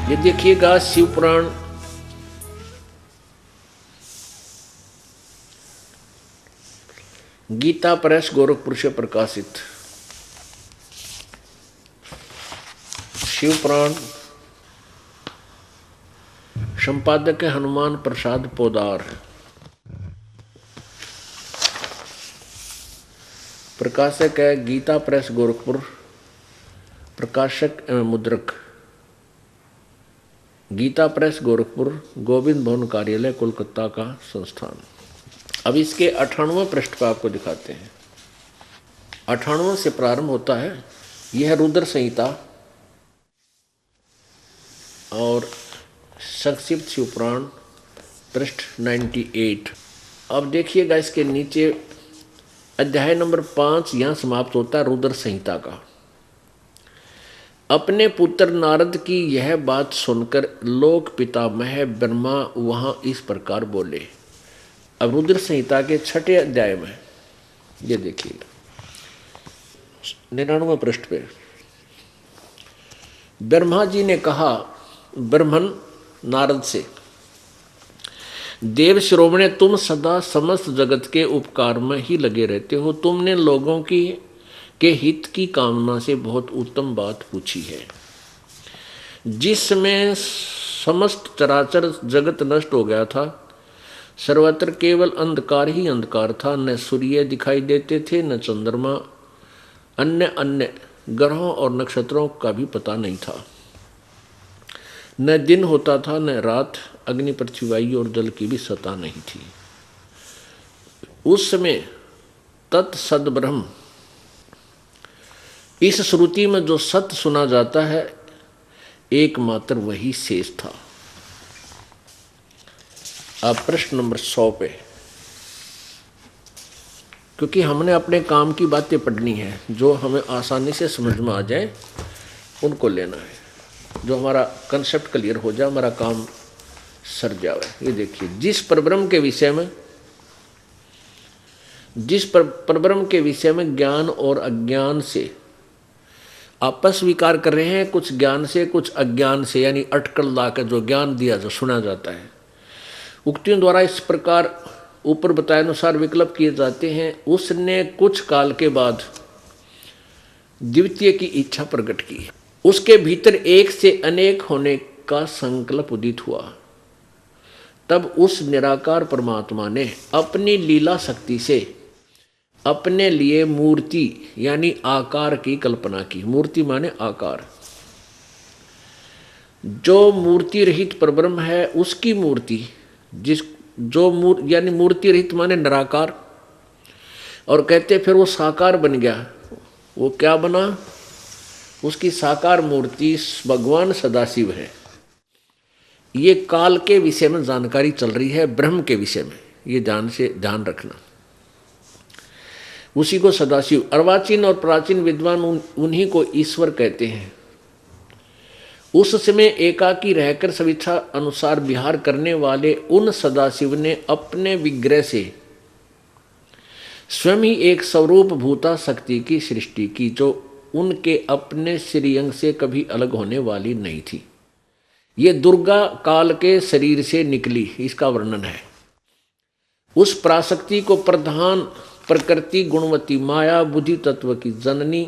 ये देखिएगा शिव पुराण गीता प्रेस गोरखपुर से प्रकाशित शिव पुराण, संपादक है हनुमान प्रसाद पोदार, प्रकाशक है गीता प्रेस गोरखपुर, प्रकाशक एवं मुद्रक गीता प्रेस गोरखपुर, गोविंद भवन कार्यालय कोलकाता का संस्थान। अब इसके 98वें पृष्ठ पर आपको दिखाते हैं। 98 से प्रारंभ होता है। यह रुद्र संहिता और संक्षिप्त शिवपुराण पृष्ठ 98। अब देखिएगा इसके नीचे अध्याय नंबर 5 यहाँ समाप्त होता है रुद्र संहिता का। अपने पुत्र नारद की यह बात सुनकर लोक पितामह ब्रह्मा वहां इस प्रकार बोले। अब रुद्र संहिता के 6ठे अध्याय में ये देखिएगा 99वें पृष्ठ पे ब्रह्मा जी ने कहा ब्रह्मन नारद से, देव श्रोमणे, तुम सदा समस्त जगत के उपकार में ही लगे रहते हो। तुमने लोगों के हित की कामना से बहुत उत्तम बात पूछी है। जिसमें समस्त चराचर जगत नष्ट हो गया था, सर्वत्र केवल अंधकार ही अंधकार था। न सूर्य दिखाई देते थे, न चंद्रमा, अन्य अन्य ग्रहों और नक्षत्रों का भी पता नहीं था। न दिन होता था न रात, अग्नि पृथ्वी वायु और जल की भी सत्ता नहीं थी। उस समय तत्सद ब्रह्म, इस श्रुति में जो सत्य सुना जाता है एकमात्र वही शेष था। अब प्रश्न नंबर 100 पे, क्योंकि हमने अपने काम की बातें पढ़नी है, जो हमें आसानी से समझ में आ जाए उनको लेना है, जो हमारा कंसेप्ट क्लियर हो जाए, हमारा काम सर जाए। ये देखिए, जिस परब्रह्म के विषय में ज्ञान और अज्ञान से आपस विकार कर रहे हैं, कुछ ज्ञान से कुछ अज्ञान से, यानी अटकल ला कर जो ज्ञान दिया जो सुना जाता है, उक्तियों द्वारा इस प्रकार ऊपर बताए अनुसार विकल्प किए जाते हैं। उसने कुछ काल के बाद द्वितीय की इच्छा प्रकट की। उसके भीतर एक से अनेक होने का संकल्प उदित हुआ। तब उस निराकार परमात्मा ने अपनी लीला शक्ति से अपने लिए मूर्ति यानी आकार की कल्पना की। मूर्ति माने आकार। जो मूर्ति रहित परब्रह्म है उसकी मूर्ति, यानी मूर्ति रहित माने निराकार, और कहते फिर वो साकार बन गया। वो क्या बना? उसकी साकार मूर्ति भगवान सदाशिव है। ये काल के विषय में जानकारी चल रही है, ब्रह्म के विषय में, ये ध्यान रखना। उसी को सदाशिव, अर्वाचीन और प्राचीन विद्वान उन्हीं को ईश्वर कहते हैं। उस समय एकाकी रहकर स्वेच्छा अनुसार विहार करने वाले उन सदाशिव ने अपने विग्रह से स्वयं ही एक स्वरूप भूता शक्ति की सृष्टि की, जो उनके अपने श्रीअंग से कभी अलग होने वाली नहीं थी। ये दुर्गा काल के शरीर से निकली, इसका वर्णन है। उस पराशक्ति को प्रधान प्रकृति गुणवती माया बुद्धि तत्व की जननी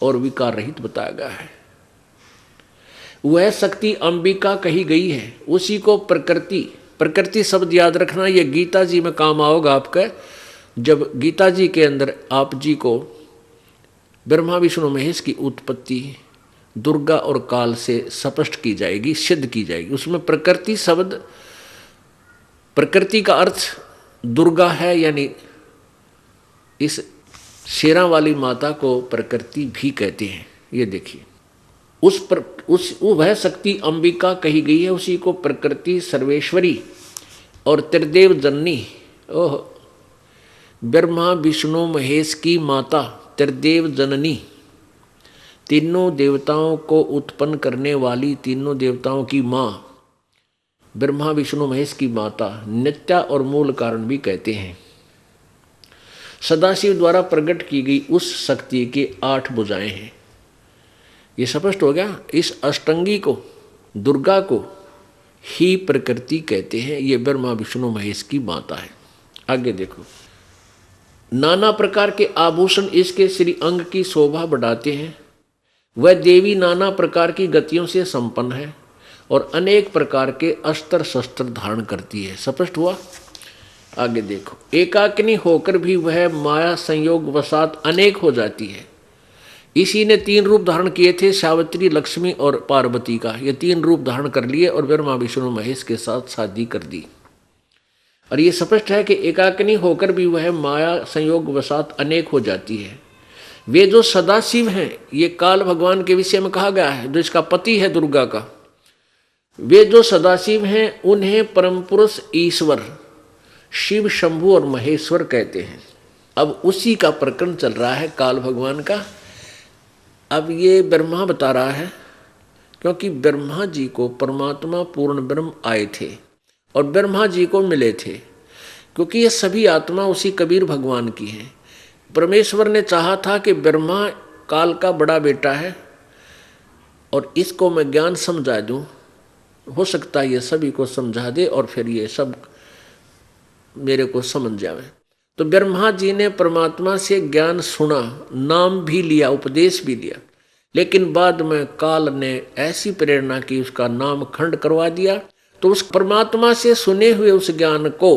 और विकार रहित बताया गया है। वह शक्ति अंबिका कही गई है। उसी को प्रकृति शब्द याद रखना, यह गीता जी में काम आओगा आपका। जब गीता जी के अंदर आप जी को ब्रह्मा विष्णु महेश की उत्पत्ति दुर्गा और काल से स्पष्ट की जाएगी, सिद्ध की जाएगी। उसमें प्रकृति शब्द, प्रकृति का अर्थ दुर्गा है, यानी इस शेरा वाली माता को प्रकृति भी कहते हैं। ये देखिए, वह शक्ति अंबिका कही गई है। उसी को प्रकृति सर्वेश्वरी और त्रिदेव जननी, ओह, ब्रह्मा विष्णु महेश की माता त्रिदेव जननी, तीनों देवताओं को उत्पन्न करने वाली, तीनों देवताओं की माँ, ब्रह्मा विष्णु महेश की माता, नित्या और मूल कारण भी कहते हैं। सदाशिव द्वारा प्रकट की गई उस शक्ति के 8 भुजाएं हैं। ये स्पष्ट हो गया। इस अष्टंगी को दुर्गा को ही प्रकृति कहते हैं। ये ब्रह्मा विष्णु महेश की माता है। आगे देखो, नाना प्रकार के आभूषण इसके श्री अंग की शोभा बढ़ाते हैं। वह देवी नाना प्रकार की गतियों से संपन्न है और अनेक प्रकार के अस्त्र शस्त्र धारण करती है। स्पष्ट हुआ। आगे देखो, एकाकिनी होकर भी वह माया संयोग वसात अनेक हो जाती है। इसी ने 3 रूप धारण किए थे, सावित्री, लक्ष्मी और पार्वती का। ये 3 रूप धारण कर लिए और ब्रह्मा विष्णु महेश के साथ शादी कर दी। और ये स्पष्ट है कि एकाकिनी होकर भी वह माया संयोग वसात अनेक हो जाती है। वे जो सदाशिव हैं, ये काल भगवान के विषय में कहा गया है, जो इसका पति है दुर्गा का। वे जो सदाशिव हैं उन्हें परम पुरुष ईश्वर शिव, शंभु और महेश्वर कहते हैं। अब उसी का प्रकरण चल रहा है काल भगवान का। अब ये ब्रह्मा बता रहा है, क्योंकि ब्रह्मा जी को परमात्मा पूर्ण ब्रह्म आए थे और ब्रह्मा जी को मिले थे, क्योंकि ये सभी आत्मा उसी कबीर भगवान की हैं। परमेश्वर ने चाहा था कि ब्रह्मा काल का बड़ा बेटा है और इसको मैं ज्ञान समझा दूं, हो सकता है ये सभी को समझा दे और फिर ये सब मेरे को समझ जावे। तो ब्रह्मा जी ने परमात्मा से ज्ञान सुना, नाम भी लिया, उपदेश भी लिया, लेकिन बाद में काल ने ऐसी प्रेरणा की उसका नाम खंड करवा दिया। तो उस परमात्मा से सुने हुए उस ज्ञान को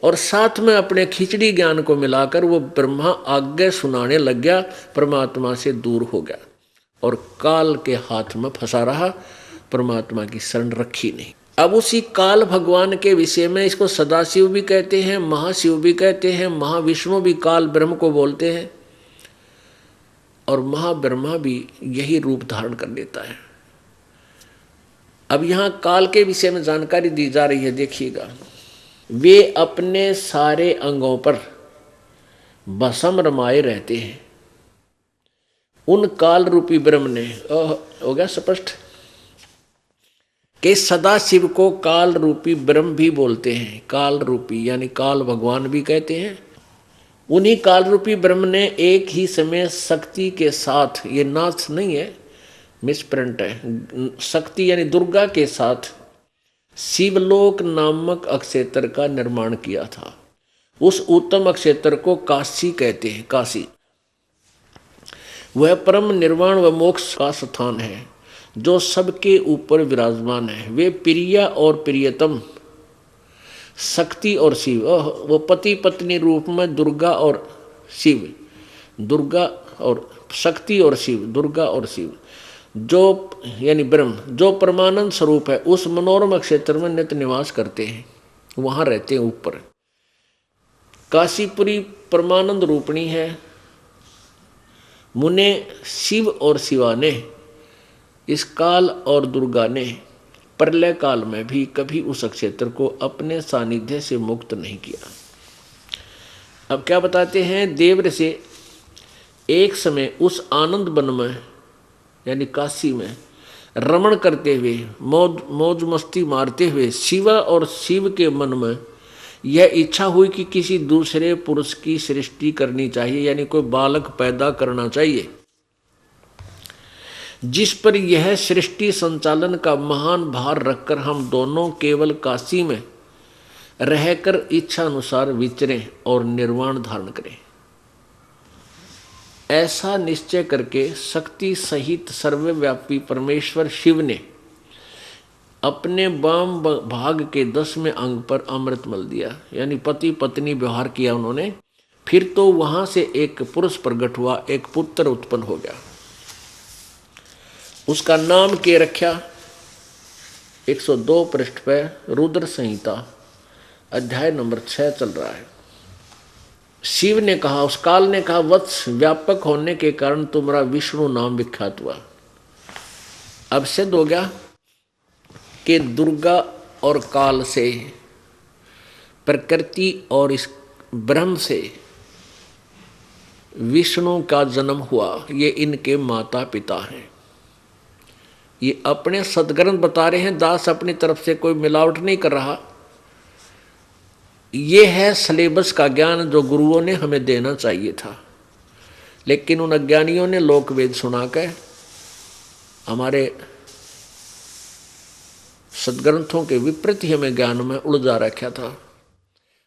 और साथ में अपने खिचड़ी ज्ञान को मिलाकर वो ब्रह्मा आगे सुनाने लग गया, परमात्मा से दूर हो गया और काल के हाथ में फंसा रहा, परमात्मा की शरण रखी नहीं। अब उसी काल भगवान के विषय में इसको सदाशिव भी कहते हैं, महाशिव भी कहते हैं, महाविष्णु भी काल ब्रह्म को बोलते हैं और महाब्रह्मा भी यही रूप धारण कर लेता है। अब यहाँ काल के विषय में जानकारी दी जा रही है, देखिएगा। वे अपने सारे अंगों पर भस्म रमाए रहते हैं। उन काल रूपी ब्रह्म ने, हो गया स्पष्ट, कि सदाशिव को काल रूपी ब्रह्म भी बोलते हैं। काल रूपी यानी काल भगवान भी कहते हैं। उन्हीं काल रूपी ब्रह्म ने एक ही समय शक्ति के साथ, ये नाथ नहीं है, मिसप्रिंट है, शक्ति यानी दुर्गा के साथ शिवलोक नामक अक्षेत्र का निर्माण किया था। उस उत्तम अक्षेत्र को काशी कहते हैं। काशी वह परम निर्वाण व मोक्ष का स्थान है जो सबके ऊपर विराजमान है। वे प्रिया और प्रियतम शक्ति और शिव, वो पति पत्नी रूप में दुर्गा और शिव, दुर्गा और शक्ति और शिव, दुर्गा और शिव, जो यानी ब्रह्म जो परमानंद स्वरूप है, उस मनोरम क्षेत्र में नित्य निवास करते हैं, वहाँ रहते हैं ऊपर। काशीपुरी परमानंद रूपणी है। मुने शिव और शिवा ने, इस काल और दुर्गा ने प्रलय काल में भी कभी उस क्षेत्र को अपने सानिध्य से मुक्त नहीं किया। अब क्या बताते हैं, देव से एक समय उस आनंद वन में यानी काशी में रमण करते हुए, मौज मस्ती मारते हुए शिवा और शिव के मन में यह इच्छा हुई कि किसी दूसरे पुरुष की सृष्टि करनी चाहिए, यानी कोई बालक पैदा करना चाहिए, जिस पर यह सृष्टि संचालन का महान भार रखकर हम दोनों केवल काशी में रहकर इच्छा अनुसार विचरें और निर्वाण धारण करें। ऐसा निश्चय करके शक्ति सहित सर्वव्यापी परमेश्वर शिव ने अपने वाम भाग के 10वें अंग पर अमृत मल दिया, यानी पति पत्नी व्यवहार किया उन्होंने। फिर तो वहां से एक पुरुष प्रकट हुआ, एक पुत्र उत्पन्न हो गया। उसका नाम के रखा 102 पृष्ठ पर रुद्र संहिता अध्याय नंबर 6 चल रहा है। शिव ने कहा, उस काल ने कहा, वत्स व्यापक होने के कारण तुम्हारा विष्णु नाम विख्यात हुआ। अब सिद्ध हो गया कि दुर्गा और काल से, प्रकृति और इस ब्रह्म से विष्णु का जन्म हुआ। ये इनके माता पिता हैं। ये अपने सदग्रंथ बता रहे हैं, दास अपनी तरफ से कोई मिलावट नहीं कर रहा। ये है सिलेबस का ज्ञान जो गुरुओं ने हमें देना चाहिए था, लेकिन उन अज्ञानियों ने लोकवेद सुना के हमारे सदग्रंथों के विपरीत ही हमें ज्ञान में उलझा रखा था।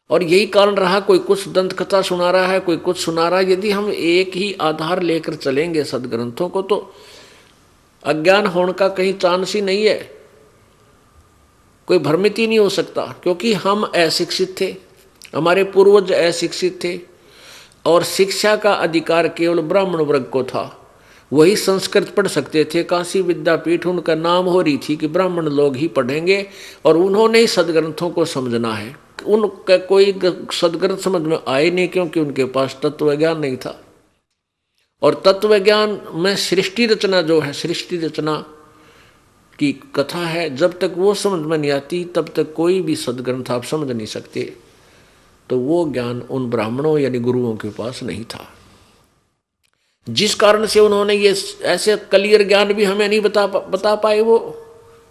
और यही कारण रहा, कोई कुछ दंत कथा सुना रहा है, कोई कुछ सुना रहा है। यदि हम एक ही आधार लेकर चलेंगे सदग्रंथों को, तो अज्ञान होने का कहीं चांस ही नहीं है, कोई भ्रमित ही नहीं हो सकता। क्योंकि हम अशिक्षित थे, हमारे पूर्वज अशिक्षित थे, और शिक्षा का अधिकार केवल ब्राह्मण वर्ग को था। वही संस्कृत पढ़ सकते थे। काशी विद्यापीठ उनका नाम हो रही थी कि ब्राह्मण लोग ही पढ़ेंगे, और उन्होंने ही सदग्रंथों को समझना है। उनका कोई सदग्रंथ समझ में आए नहीं, क्योंकि उनके पास तत्व ज्ञान नहीं था। और तत्व ज्ञान में सृष्टि रचना जो है, सृष्टि रचना की कथा है, जब तक वो समझ में नहीं आती तब तक कोई भी सदग्रंथ आप समझ नहीं सकते। तो वो ज्ञान उन ब्राह्मणों यानी गुरुओं के पास नहीं था, जिस कारण से उन्होंने ये ऐसे क्लियर ज्ञान भी हमें नहीं बता पाए, वो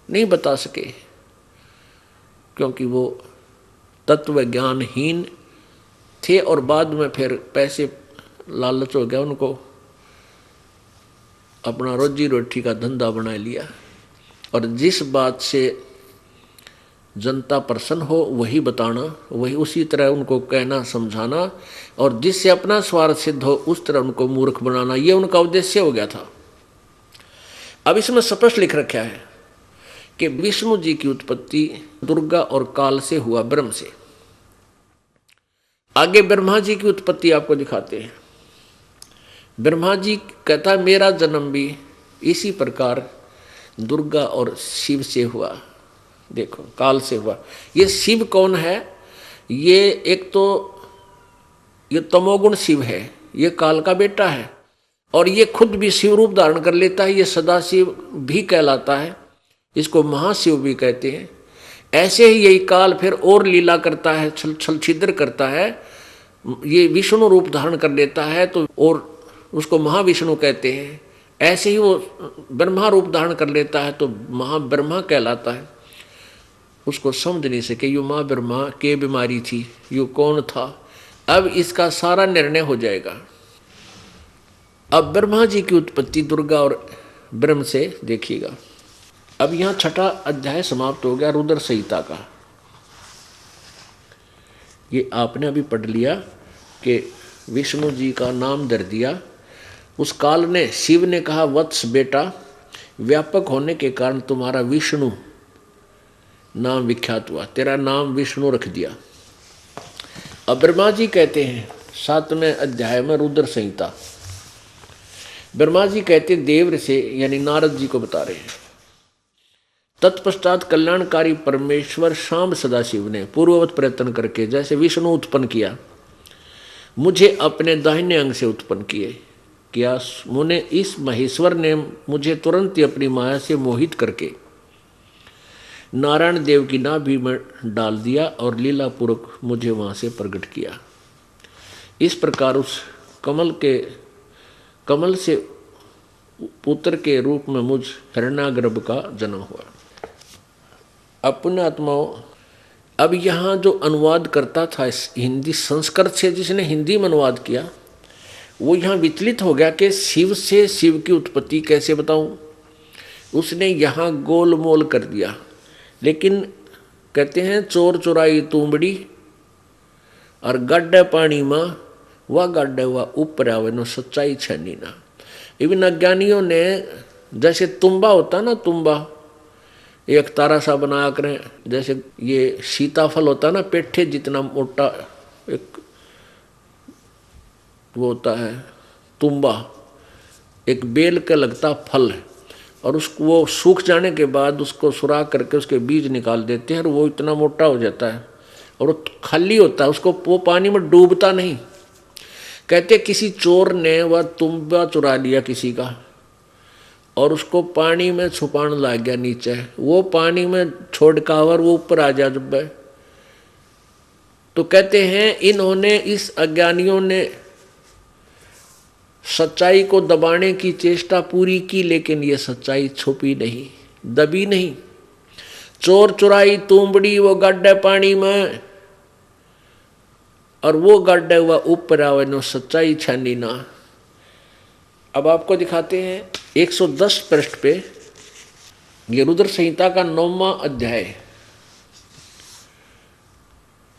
नहीं बता सके, क्योंकि वो तत्व ज्ञानहीन थे। और बाद में फिर पैसे लालच हो गया उनको, अपना रोजी रोटी का धंधा बना लिया, और जिस बात से जनता प्रसन्न हो वही बताना, वही उसी तरह उनको कहना समझाना, और जिससे अपना स्वार्थ सिद्ध हो उस तरह उनको मूर्ख बनाना, ये उनका उद्देश्य हो गया था। अब इसमें स्पष्ट लिख रखा है कि विष्णु जी की उत्पत्ति दुर्गा और काल से हुआ, ब्रह्म से। आगे ब्रह्मा जी की उत्पत्ति आपको दिखाते हैं। ब्रह्मा जी कहता मेरा जन्म भी इसी प्रकार दुर्गा और शिव से हुआ। देखो, काल से हुआ। ये शिव कौन है? ये एक तो ये तमोगुण शिव है, ये काल का बेटा है, और ये खुद भी शिव रूप धारण कर लेता है। ये सदाशिव भी कहलाता है, इसको महाशिव भी कहते हैं। ऐसे ही यही काल फिर और लीला करता है, छल छिद्र करता है। ये विष्णु रूप धारण कर लेता है तो और उसको महाविष्णु कहते हैं। ऐसे ही वो ब्रह्मा रूप धारण कर लेता है तो महाब्रह्मा कहलाता है। उसको समझ नहीं सके यो माँ ब्रह्मा के बीमारी थी, यो कौन था। अब इसका सारा निर्णय हो जाएगा। अब ब्रह्मा जी की उत्पत्ति दुर्गा और ब्रह्म से देखिएगा। अब यहाँ छठा अध्याय समाप्त हो गया रुद्र संहिता का। ये आपने अभी पढ़ लिया कि विष्णु जी का नाम धर दिया। उस काल ने, शिव ने कहा वत्स बेटा, व्यापक होने के कारण तुम्हारा विष्णु नाम विख्यात हुआ, तेरा नाम विष्णु रख दिया। अब ब्रह्मा जी कहते हैं 7वें अध्याय में रुद्र संहिता, ब्रह्मा जी कहते देव से यानी नारद जी को बता रहे हैं। तत्पश्चात कल्याणकारी परमेश्वर शाम सदाशिव ने पूर्ववत प्रयत्न करके जैसे विष्णु उत्पन्न किया, मुझे अपने दाहिने अंग से उत्पन्न किया। मुने इस महेश्वर ने मुझे तुरंत ही अपनी माया से मोहित करके नारायण देव की नाभि में डाल दिया और लीलापूर्वक मुझे वहाँ से प्रकट किया। इस प्रकार उस कमल से पुत्र के रूप में मुझ हिरण्यागर्भ का जन्म हुआ। अब पुण्यात्माओं, अब यहाँ जो अनुवाद करता था हिंदी संस्कृत से, जिसने हिंदी में अनुवाद किया, वो यहाँ विचलित हो गया कि शिव से शिव की उत्पत्ति कैसे बताऊं। उसने यहाँ गोलमोल कर दिया। लेकिन कहते हैं चोर चुराई तुंबड़ी और गड्ढे पानी में वह गड्ढे हुआ ऊपर आवे नो सच्चाई छनी ना। इवन अज्ञानियों ने जैसे तुम्बा होता ना, तुम्बा एक तारा सा बना करें, जैसे ये सीताफल होता ना, पेठे जितना मोटा एक वो होता है तुम्बा, एक बेल का लगता फल है, और उसको वो सूख जाने के बाद उसको सुराख करके उसके बीज निकाल देते हैं और वो इतना मोटा हो जाता है और वो खाली होता है, उसको वो पानी में डूबता नहीं। कहते किसी चोर ने वह तुम्बा चुरा लिया किसी का और उसको पानी में छुपाने लग गया नीचे, वो पानी में छोड़ का और वो ऊपर आ जा जब। तो कहते हैं इन्होंने, इस अज्ञानियों ने सच्चाई को दबाने की चेष्टा पूरी की, लेकिन ये सच्चाई छुपी नहीं, दबी नहीं। चोर चुराई तुंबड़ी वो गड्ढे पानी में, और वो गड्ढे हुआ ऊपर आवे नो सच्चाई छानी ना। अब आपको दिखाते हैं 110 पृष्ठ पे ये रुद्र संहिता का 9वां अध्याय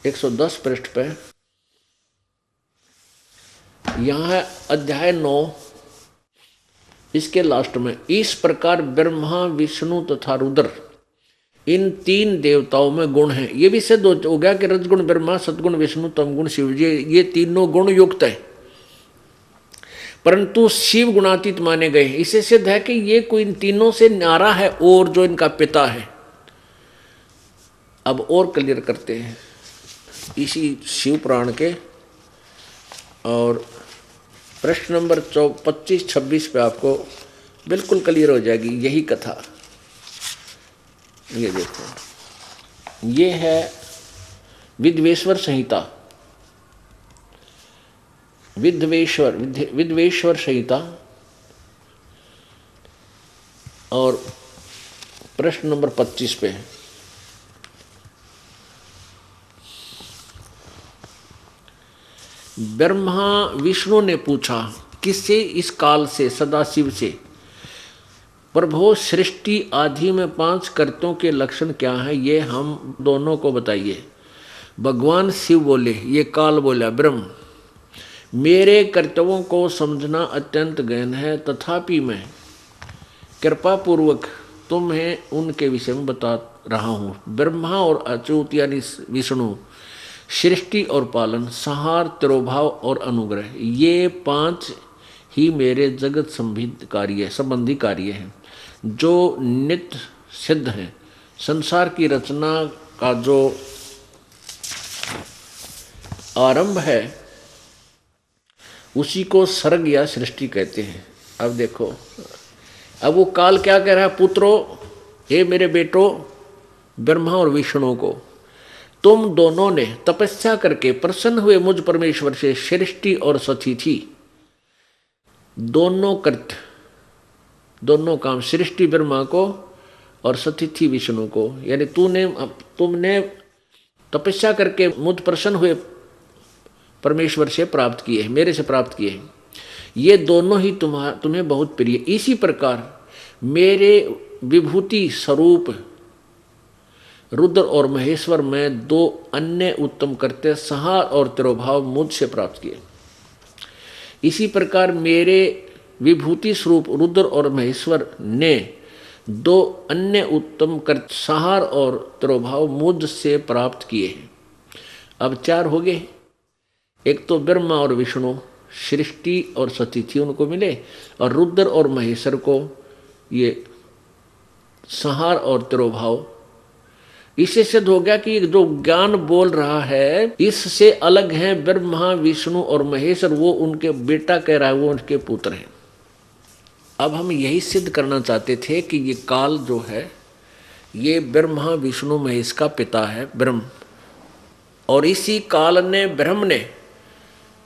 110 पृष्ठ पे। यहां है अध्याय 9, इसके लास्ट में, इस प्रकार ब्रह्मा विष्णु तथा रुद्र इन 3 देवताओं में गुण हैं। ये भी सिद्ध हो गया कि रजगुण ब्रह्मा, सतगुण विष्णु, तमगुण शिव, ये तीनों गुण युक्त है, परंतु शिव गुणातीत माने गए। इससे सिद्ध है कि ये कोई इन तीनों से न्यारा है और जो इनका पिता है। अब और क्लियर करते हैं इसी शिव पुराण के, और प्रश्न नंबर 25-26 पे आपको बिल्कुल क्लियर हो जाएगी यही कथा। ये देखो, ये है विद्वेश्वर संहिता, विद्वेश्वर संहिता, और प्रश्न नंबर 25 पे है। ब्रह्मा विष्णु ने पूछा किससे? इस काल से, सदाशिव से, प्रभो सृष्टि आदि में 5 कर्तों के लक्षण क्या हैं, ये हम दोनों को बताइए। भगवान शिव बोले, ये काल बोला, ब्रह्म, मेरे कर्तव्यों को समझना अत्यंत गहन है, तथापि मैं कृपा पूर्वक तुम्हें उनके विषय में बता रहा हूँ। ब्रह्मा और अच्युत यानी विष्णु सृष्टि और पालन, संहार, तिरोभाव और अनुग्रह, ये 5 ही मेरे जगत संबंधी कार्य हैं जो नित्य सिद्ध हैं। संसार की रचना का जो आरंभ है उसी को सर्ग या सृष्टि कहते हैं। अब देखो, अब वो काल क्या कह रहा है? पुत्रो, हे मेरे बेटो ब्रह्मा और विष्णु को, तुम दोनों ने तपस्या करके प्रसन्न हुए मुझ परमेश्वर से सृष्टि और सतिथि दोनों काम, सृष्टि ब्रह्मा को और सतिथि विष्णु को, यानी तुमने तपस्या करके मुझ प्रसन्न हुए परमेश्वर से प्राप्त किए हैं, मेरे से प्राप्त किए हैं। ये दोनों ही तुम्हें बहुत प्रिय। इसी प्रकार मेरे विभूति स्वरूप रुद्र और महेश्वर में 2 अन्य उत्तम कर्त्य, संहार और तिरोभाव मुझसे प्राप्त किए। इसी प्रकार मेरे विभूति स्वरूप रुद्र और महेश्वर ने 2 अन्य उत्तम कर्त्य, संहार और तिरोभाव मुझसे प्राप्त किए हैं। अब 4 हो गए। एक तो ब्रह्मा और विष्णु सृष्टि और सतिथि उनको मिले, और रुद्र और महेश्वर को ये संहार और तिरोभाव। इससे सिद्ध हो गया कि जो ज्ञान बोल रहा है इससे अलग है ब्रह्मा विष्णु और महेश्वर, वो उनके बेटा कह रहा है, वो उनके पुत्र हैं। अब हम यही सिद्ध करना चाहते थे कि ये काल जो है ये ब्रह्मा विष्णु महेश का पिता है, ब्रह्म, और इसी काल ने ब्रह्म ने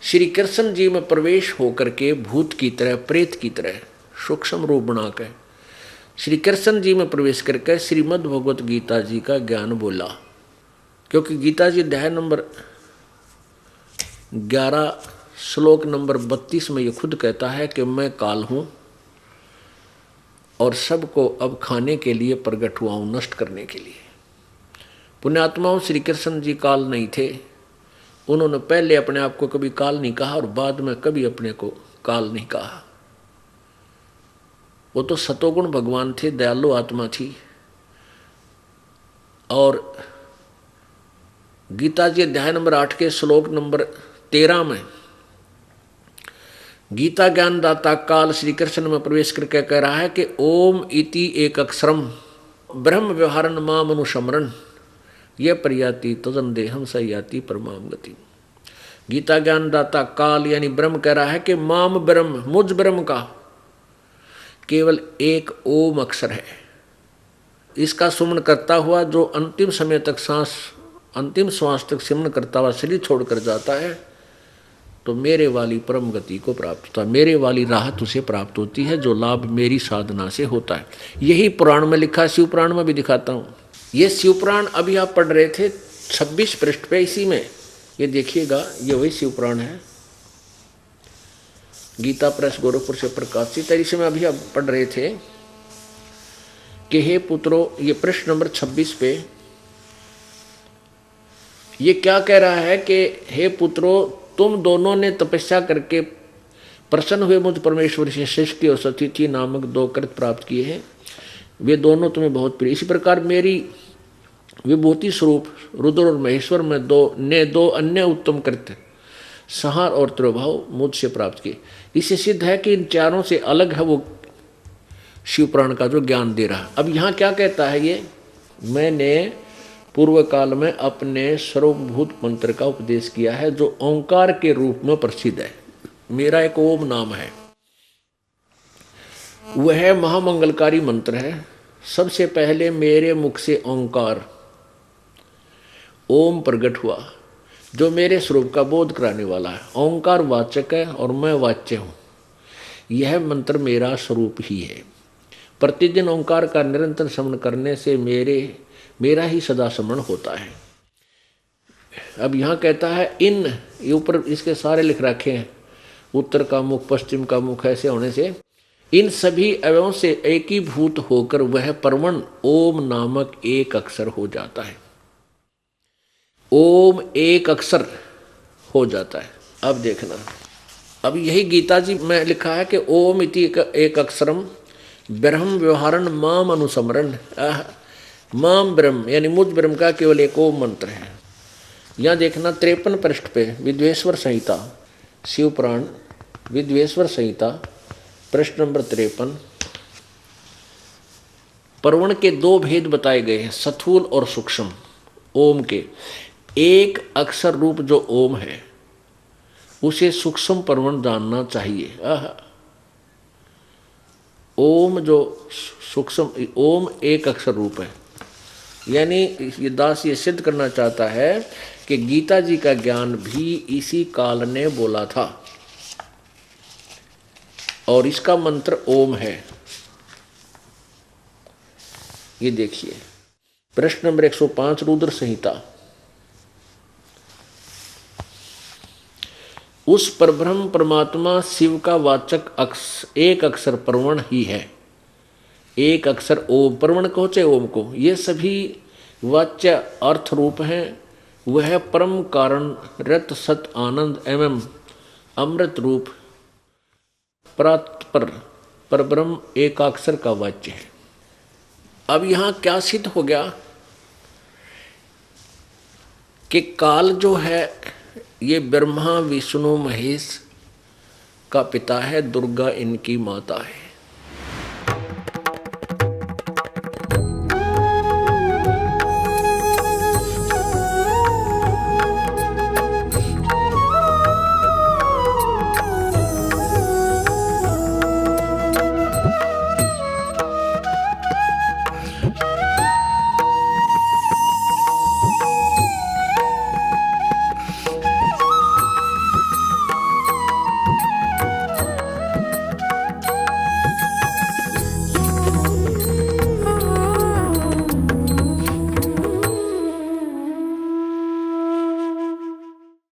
श्री कृष्ण जी में प्रवेश होकर के भूत की तरह, प्रेत की तरह सूक्ष्म रूप बनाकर श्री कृष्ण जी में प्रवेश करके श्रीमद् भगवत गीता जी का ज्ञान बोला। क्योंकि गीता जी अध्याय नंबर 11 श्लोक नंबर 32 में ये खुद कहता है कि मैं काल हूँ और सबको अब खाने के लिए प्रकट हुआ हूँ, नष्ट करने के लिए। पुण्यात्माओं, श्री कृष्ण जी काल नहीं थे। उन्होंने पहले अपने आप को कभी काल नहीं कहा और बाद में कभी अपने को काल नहीं कहा। वो तो सतोगुण भगवान थे, दयालु आत्मा थी। और गीता जी अध्याय नंबर 8 के श्लोक नंबर 13 में गीता ज्ञानदाता काल श्री कृष्ण में प्रवेश करके कह रहा है कि ओम इति एक अक्षरम ब्रह्म व्यवहारन माम अनुशमरन ये प्रयाति तजन देहम सयाति परमाम गति। गीता ज्ञानदाता काल यानी ब्रह्म कह रहा है कि माम ब्रह्म, मुझ ब्रह्म का केवल एक ओम अक्षर है। इसका सुमन करता हुआ जो अंतिम समय तक अंतिम श्वास तक सिमरण करता हुआ शरीर छोड़कर जाता है तो मेरे वाली परम गति को प्राप्त होता है, मेरे वाली राहत उसे प्राप्त होती है जो लाभ मेरी साधना से होता है। यही पुराण में लिखा, शिव पुराण में भी दिखाता हूँ। ये शिव पुराण अभी आप पढ़ रहे थे 26 पृष्ठ पे, इसी में ये देखिएगा, ये वही शिव पुराण है, गीता प्रेस गोरखपुर से प्रकाशित है। इसी में अभी आप पढ़ रहे थे कि हे पुत्रों, ये प्रश्न नंबर 26 पे ये क्या कह रहा है कि हे पुत्रों, तुम दोनों ने तपस्या करके प्रसन्न हुए मुझ परमेश्वर से सृष्टि और सतिथि नामक 2 कृत प्राप्त किए हैं, वे दोनों तुम्हें बहुत प्रिय। इसी प्रकार मेरी विभूति स्वरूप रुद्र और महेश्वर में 2 अन्य उत्तम कृत्य संहार और तिरोभाव मुझसे प्राप्त किए। इससे सिद्ध है कि इन चारों से अलग है वो शिव पुराण का जो ज्ञान दे रहा। अब यहाँ क्या कहता है ये, मैंने पूर्व काल में अपने सर्वभूत मंत्र का उपदेश किया है जो ओंकार के रूप में प्रसिद्ध है। मेरा एक ओम नाम है, वह महामंगलकारी मंत्र है। सबसे पहले मेरे मुख से ओंकार ओम प्रकट हुआ जो मेरे स्वरूप का बोध कराने वाला है। ओंकार वाचक है और मैं वाच्य हूँ। यह मंत्र मेरा स्वरूप ही है। प्रतिदिन ओंकार का निरंतर स्मरण करने से मेरा ही सदा स्मरण होता है। अब यहाँ कहता है इन, ये ऊपर इसके सारे लिख रखे हैं, उत्तर का मुख पश्चिम का मुख ऐसे होने से इन सभी अवयवों से एकीभूत होकर वह परमण ओम नामक एक अक्षर हो जाता है। ओम एक अक्षर हो जाता है। अब देखना, अब यही गीता जी में लिखा है कि ओम इति एक अक्षरम ब्रह्म व्यवहारण माम अनुसमरण। माम ब्रह्म यानी मुझ ब्रह्म का केवल एक ओम मंत्र है। यहाँ देखना 53 पृष्ठ पे विद्वेश्वर संहिता, शिव पुराण विद्वेश्वर संहिता प्रश्न नंबर 53, परवण के 2 भेद बताए गए हैं, स्थूल और सूक्ष्म ओम के। एक अक्षर रूप जो ओम है उसे सूक्ष्म परवण जानना चाहिए। ओम जो सूक्ष्म, ओम एक अक्षर रूप है। यानी ये दास ये सिद्ध करना चाहता है कि गीता जी का ज्ञान भी इसी काल ने बोला था और इसका मंत्र ओम है। ये देखिए प्रश्न नंबर 105 रुद्र संहिता, उस परब्रह्म परमात्मा शिव का वाचक एक अक्षर परवण ही है। एक अक्षर ओम, परवण को चाहे ओम को, ये सभी वाच्य अर्थ रूप हैं। वह परम कारण रत सत आनंद एवं अमृत रूप परात्पर परब्रह्म एकाक्षर का वाच्य है। अब यहाँ क्या सिद्ध हो गया कि काल जो है ये ब्रह्मा विष्णु महेश का पिता है, दुर्गा इनकी माता है।